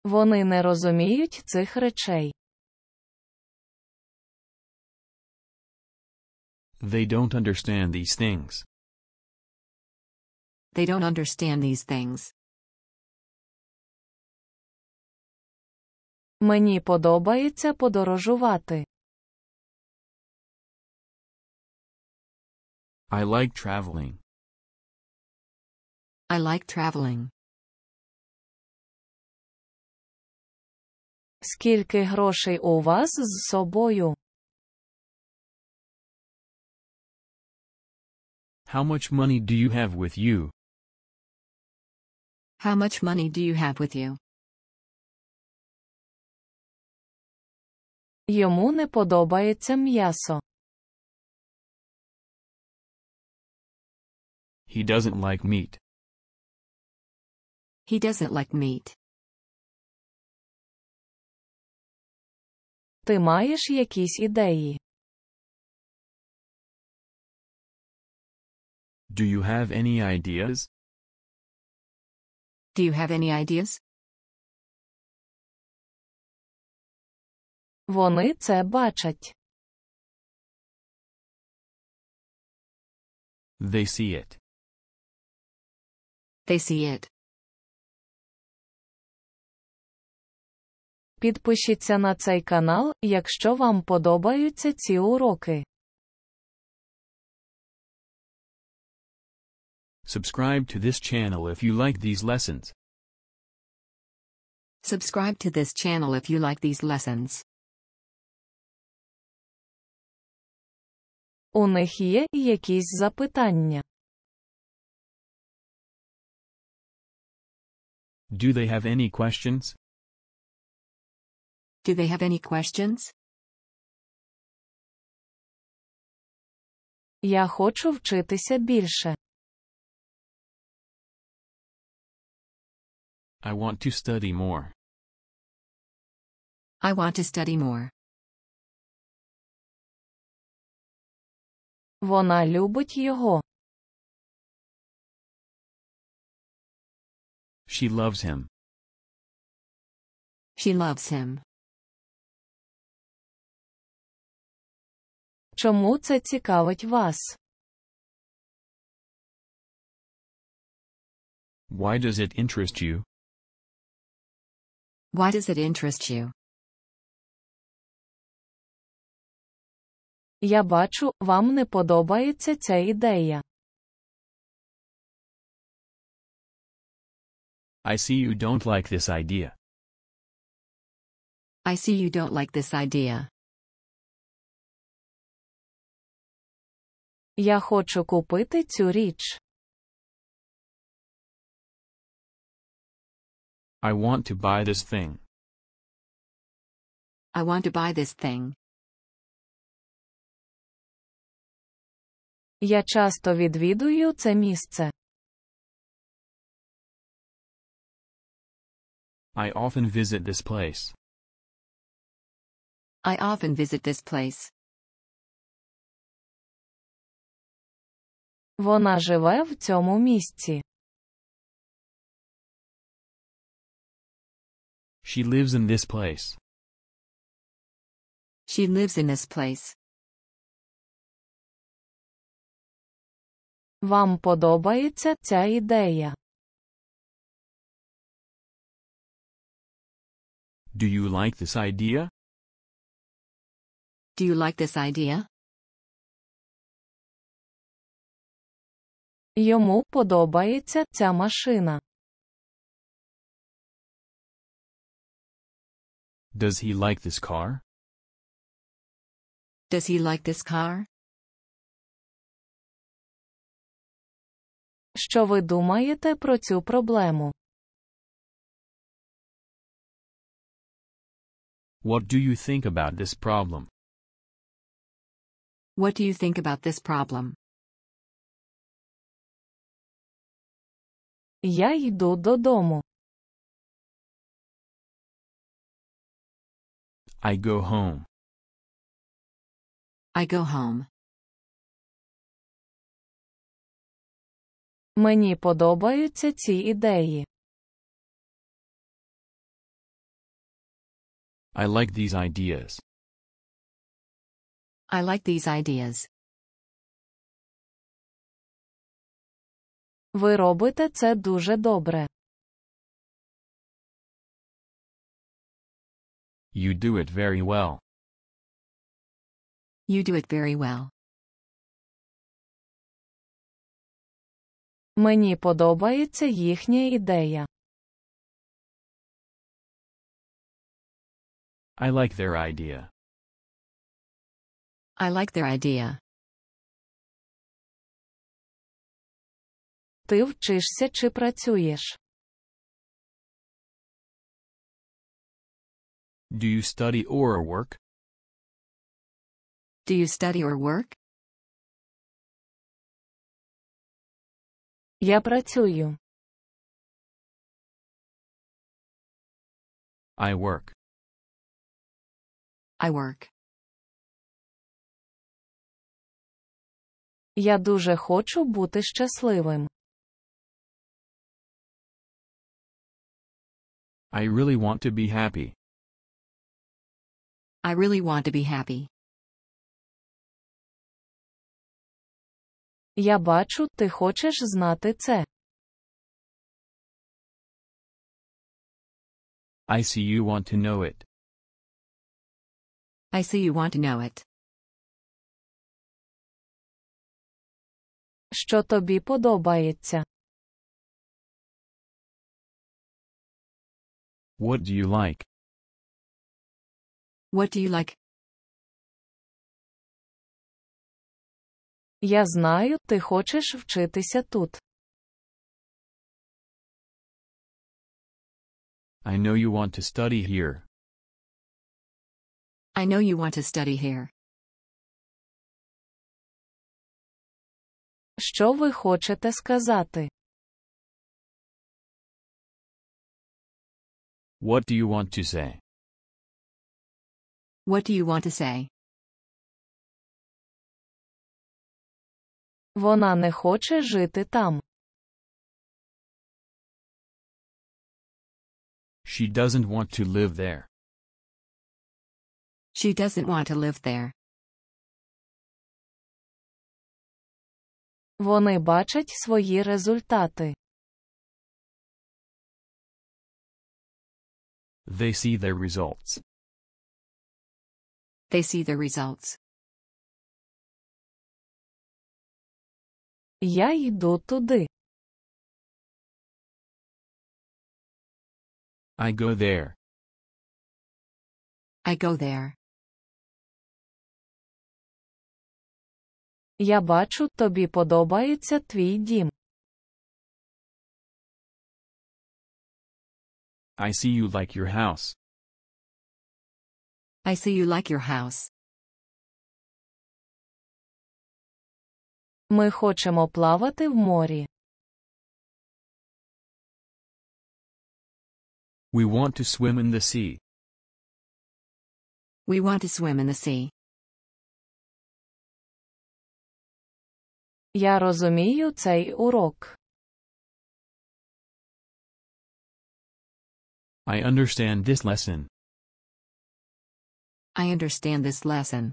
Вони не розуміють цих речей. They don't understand these things. They don't understand these things. Мені подобається подорожувати. I like traveling. I like traveling. Скільки грошей у вас з собою? How much money do you have with you? How much money do you have with you? Йому не подобається м'ясо. He doesn't like meat. He doesn't like meat. Ти маєш якісь ідеї? Do you have any ideas? Do you have any ideas? Вони це бачать. They see it. They see it. Підпишіться на цей канал, якщо вам подобаються ці уроки. Subscribe to this channel if you like these lessons. Subscribe to this channel if you like these lessons. У них є якісь запитання? Do they have any questions? Do they have any questions? Я хочу вчитися більше. I want to study more. I want to study more. Вона любить його. She loves him. She loves him. Чому це цікавить вас? Why does it interest you? Why does it interest you? Я бачу, вам не подобається ця ідея. I see you don't like this idea. I see you don't like this idea. Я хочу купити цю річ. I want to buy this thing. I want to buy this thing. Я часто відвідую це місце. I often visit this place. I often visit this place. Вона живе в цьому місці. She lives in this place. She lives in this place. Вам подобається ця ідея? Do you like this idea? Do you like this idea? Йому подобається ця машина. Does he like this car? Does he like this car? Що ви думаєте про цю проблему? What do you think about this problem? What do you think about this problem? Я йду додому. I go home. I go home. Мені подобаються ці ідеї. I like these ideas. I like these ideas. Ви робите це дуже добре. You do it very well. You do it very well. Мені подобається їхня ідея. I like their idea. I like their idea. Ти вчишся чи працюєш? Do you study or work? Do you study or work? Я працюю. I work. I work. Я дуже хочу бути щасливим. I really want to be happy. I really want to be happy. Я бачу, ти хочеш знати це. I see you want to know it. I see you want to know it. Що тобі подобається? What do you like? What do you like? Я знаю, ти хочеш вчитися тут. I know you want to study here. I know you want to study here. Що ви хочете сказати? What do you want to say? What do you want to say? Вона не хоче жити там. She doesn't want to live there. She doesn't want to live there. Вони бачать свої результати. They see their results. They see the results. Я йду туди. I go there. I go there. Я бачу, тобі подобається твій дім. I see you like your house. I see you like your house. Ми хочемо плавати в морі. We want to swim in the sea. We want to swim in the sea. Я розумію цей урок. I understand this lesson. I understand this lesson.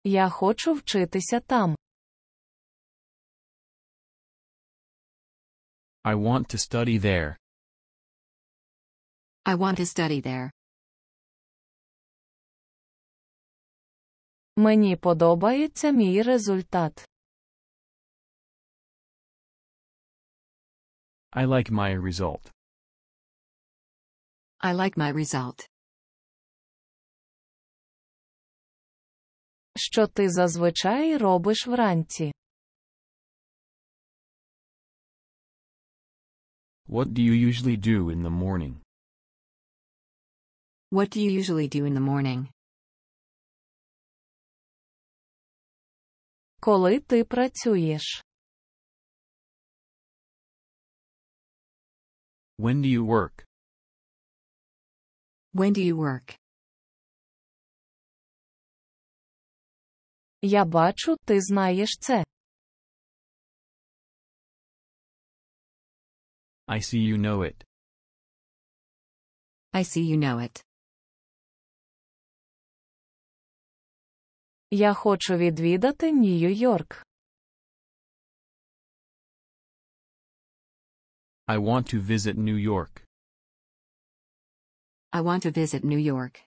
Я хочу вчитися там. I want to study there. I want to study there. Мені подобається мій результат. I like my result. I like my result. Що ти зазвичай робиш вранці? What do you usually do in the morning? What do you usually do in the morning? Коли ти працюєш? When do you work? When do you work? Я бачу, ти знаєш це. I see you know it. I see you know it. Я хочу відвідати Нью-Йорк. I want to visit New York. I want to visit New York.